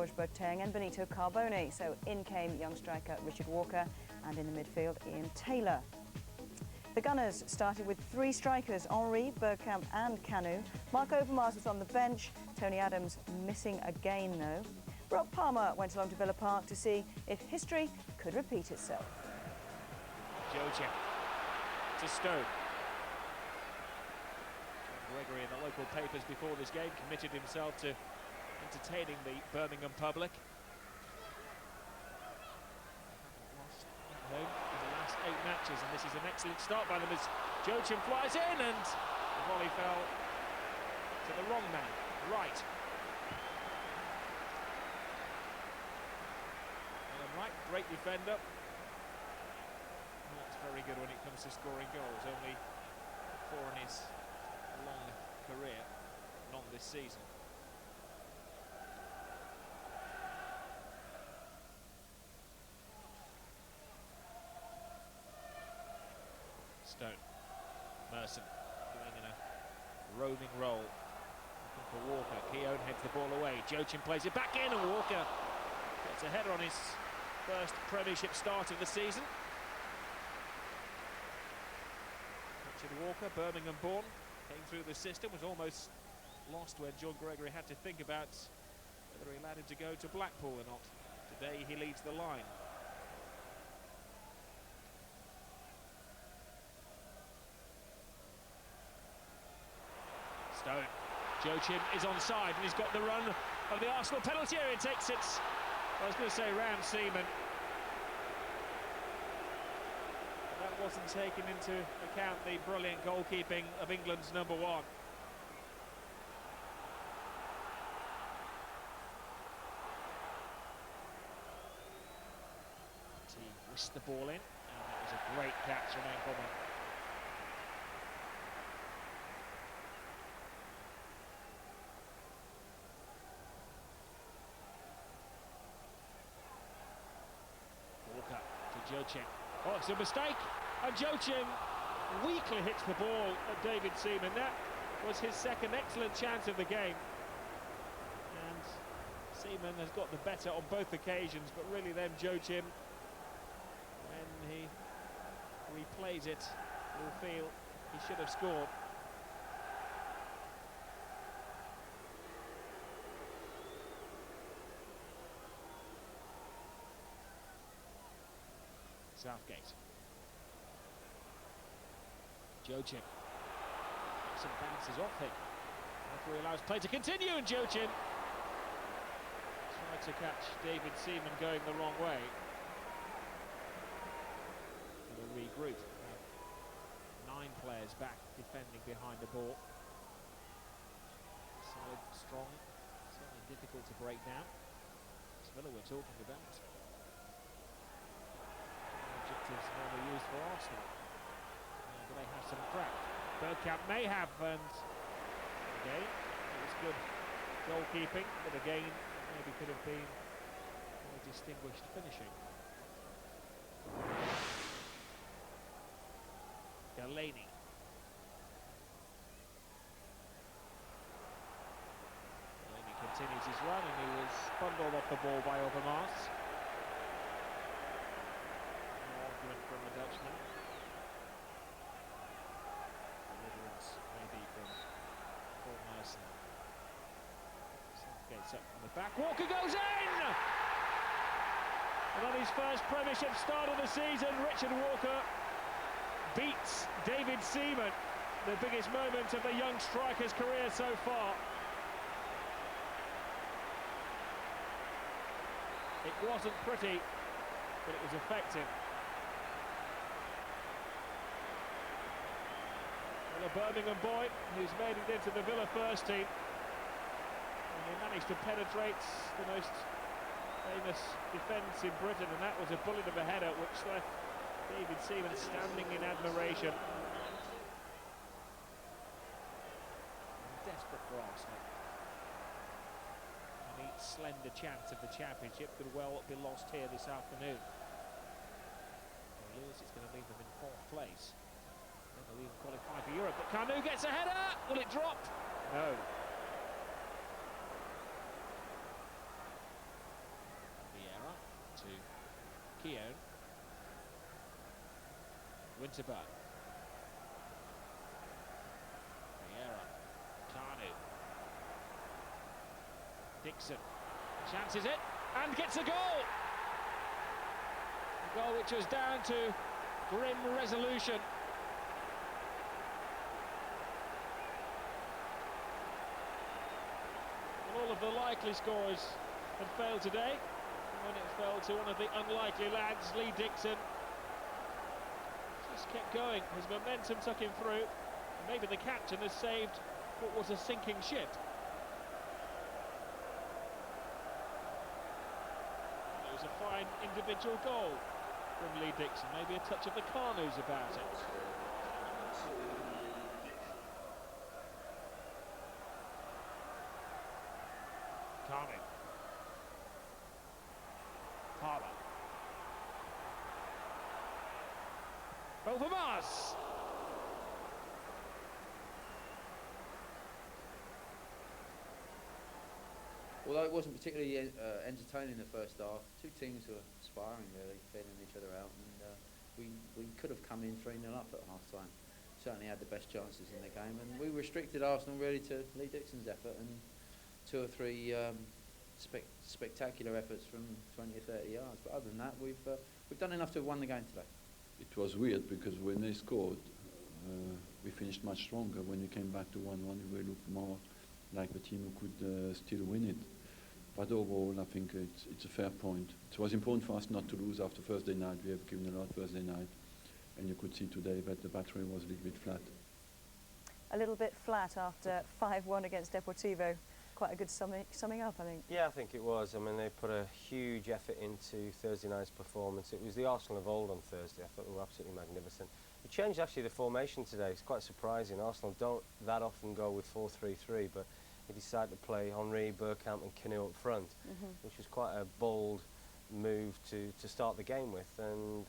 George Boateng and Benito Carbone. So in came young striker Richard Walker, and in the midfield, Ian Taylor. The Gunners started with three strikers, Henry, Bergkamp and Kanu. Mark Overmars was on the bench, Tony Adams missing again though. Rob Palmer went along to Villa Park to see if history could repeat itself. Jochen to Stone. Gregory in the local papers before this game committed himself to entertaining the Birmingham public. Lost at home in the last 8 matches, and this is an excellent start by them as Jochen flies in, and the volley fell to the wrong man, right. Right, great defender. Not very good when it comes to scoring goals, only 4 in his long career, none this season. Stone, Merson doing in a roaming role, looking for Walker. Keown heads the ball away. Jochen plays it back in, and Walker gets a header on his first Premiership start of the season. Richard Walker, Birmingham born, came through the system, was almost lost when John Gregory had to think about whether he allowed him to go to Blackpool or not. Today he leads the line. Stone. Jochen is onside, and he's got the run of the Arsenal penalty area. Takes it, I was going to say, round Seaman. That wasn't taken into account the brilliant goalkeeping of England's number 1. He whisked the ball in, and that was a great catch from Enkelman. Walker to Jochen. Oh, it's a mistake, and Jochen weakly hits the ball at David Seaman. That was his second excellent chance of the game, and Seaman has got the better on both occasions, but really then Jochen, when he replays it, will feel he should have scored. Southgate. Jochen. Dixon bounces off him. Referee allows play to continue, and Jochen tried to catch David Seaman going the wrong way. And a regroup. 9 players back defending behind the ball. Solid, strong, certainly difficult to break down. It's Villa we're talking about. Objectives normally used for Arsenal. But they have some crack. Bergkamp may have, and again, it was good goalkeeping, but again, maybe could have been more distinguished finishing. Delaney. Delaney continues his run, and he was bundled off the ball by Overmars. From the Dutchman. Deliverance maybe from Paul Merson. Southgate's up from the back. Walker goes in! And on his first Premiership start of the season, Richard Walker beats David Seaman. The biggest moment of the young striker's career so far. It wasn't pretty, but it was effective. A Birmingham boy who's made it into the Villa first team, and he managed to penetrate the most famous defence in Britain, and that was a bullet of a header which left David Seaman standing in admiration. Desperate for Arsenal. Any slender chance of the championship could well be lost here this afternoon. Lewis, it's going to leave them in 4th place. They'll even qualify for Europe, but Kanu gets a header! Will it drop? No. Keown. Winterburn. Vieira. Kanu. Dixon. Chances it and gets a goal! A goal which was down to grim resolution. All of the likely scores had failed today, and when it fell to one of the unlikely lads, Lee Dixon just kept going. His momentum took him through, and maybe the captain has saved what was a sinking ship. It was a fine individual goal from Lee Dixon, maybe a touch of the Carnus about it. Kanu. Harbour. Both of us. Although it wasn't particularly entertaining the first half, two teams were sparring really, feeling each other out, and we could have come in 3-0 up at half time. Certainly had the best chances in the game, and we restricted Arsenal really to Lee Dixon's effort and 2 or 3 spectacular efforts from 20 or 30 yards. But other than that, we've done enough to have won the game today. It was weird because when they scored, we finished much stronger. When we came back to 1-1, we looked more like the team who could still win it. But overall, I think it's a fair point. It was important for us not to lose after Thursday night. We have given a lot Thursday night, and you could see today that the battery was a little bit flat. A little bit flat after 5-1 against Deportivo. Quite a good summing up, I think. Yeah, I think it was. I mean, they put a huge effort into Thursday night's performance. It was the Arsenal of old on Thursday. I thought they were absolutely magnificent. It changed actually the formation today. It's quite surprising. Arsenal don't that often go with 4-3-3, but they decided to play Henry, Bergkamp and Kanu up front, which was quite a bold move to start the game with. And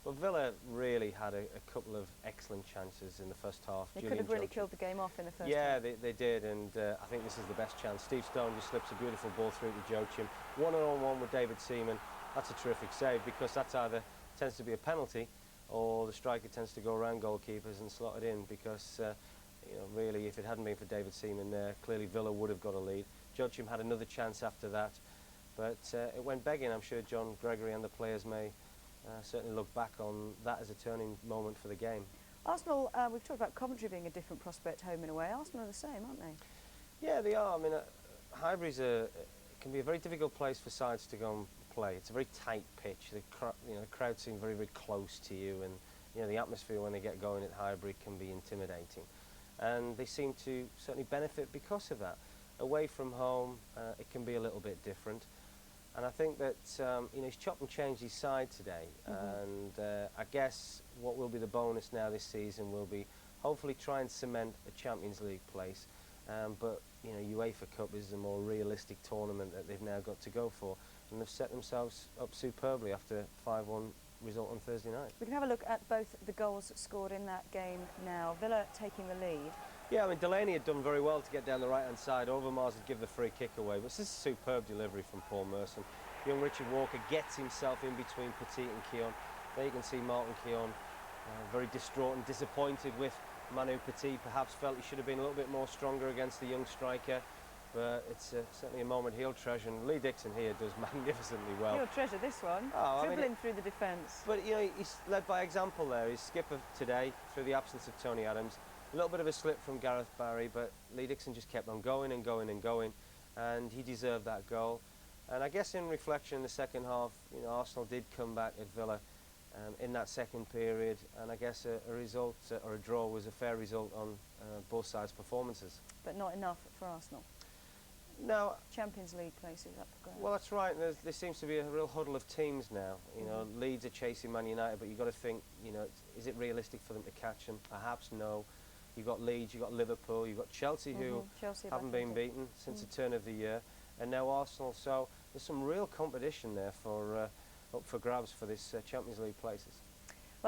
but Villa really had a couple of excellent chances in the first half. They could have really killed the game off in the first half. Yeah, they did, and I think this is the best chance. Steve Stone just slips a beautiful ball through to Joachim. 1-on-1 with David Seaman. That's a terrific save, because that's either tends to be a penalty or the striker tends to go around goalkeepers and slot it in, because you know, really, if it hadn't been for David Seaman there, clearly Villa would have got a lead. Joachim had another chance after that, but it went begging. I'm sure John Gregory and the players may certainly look back on that as a turning moment for the game. Arsenal, we've talked about Coventry being a different prospect home and away. Arsenal are the same, aren't they? Yeah, they are. I mean, Highbury's can be a very difficult place for sides to go and play. It's a very tight pitch. The crowd seem very, very close to you, and you know, the atmosphere when they get going at Highbury can be intimidating. And they seem to certainly benefit because of that. Away from home, it can be a little bit different. And I think that you know, he's chopped and changed his side today. And I guess what will be the bonus now this season will be hopefully try and cement a Champions League place. But you know, UEFA Cup is a more realistic tournament that they've now got to go for, and they've set themselves up superbly after 5-1 result on Thursday night. We can have a look at both the goals scored in that game now. Villa taking the lead. Yeah, I mean, Delaney had done very well to get down the right-hand side. Overmars would give the free kick away, but this is a superb delivery from Paul Merson. Young Richard Walker gets himself in between Petit and Keown. There you can see Martin Keown very distraught and disappointed with Manu Petit. Perhaps felt he should have been a little bit more stronger against the young striker, but it's certainly a moment he'll treasure. And Lee Dixon here does magnificently well. He'll treasure this one, dribbling through the defence. But you know, he's led by example there. He's skipper today through the absence of Tony Adams. A little bit of a slip from Gareth Barry, but Lee Dixon just kept on going and going and going, and he deserved that goal. And I guess in reflection in the second half, you know, Arsenal did come back at Villa in that second period, and I guess a result or a draw was a fair result on both sides' performances. But not enough for Arsenal. No. Champions League places up for grabs. Well, that's right. There seems to be a real huddle of teams now. You know, Leeds are chasing Man United, but you've got to think, you know, is it realistic for them to catch them? Perhaps no. You've got Leeds, you've got Liverpool, you've got Chelsea, who haven't been beaten since the turn of the year, and now Arsenal. So there's some real competition there for up for grabs for this Champions League places.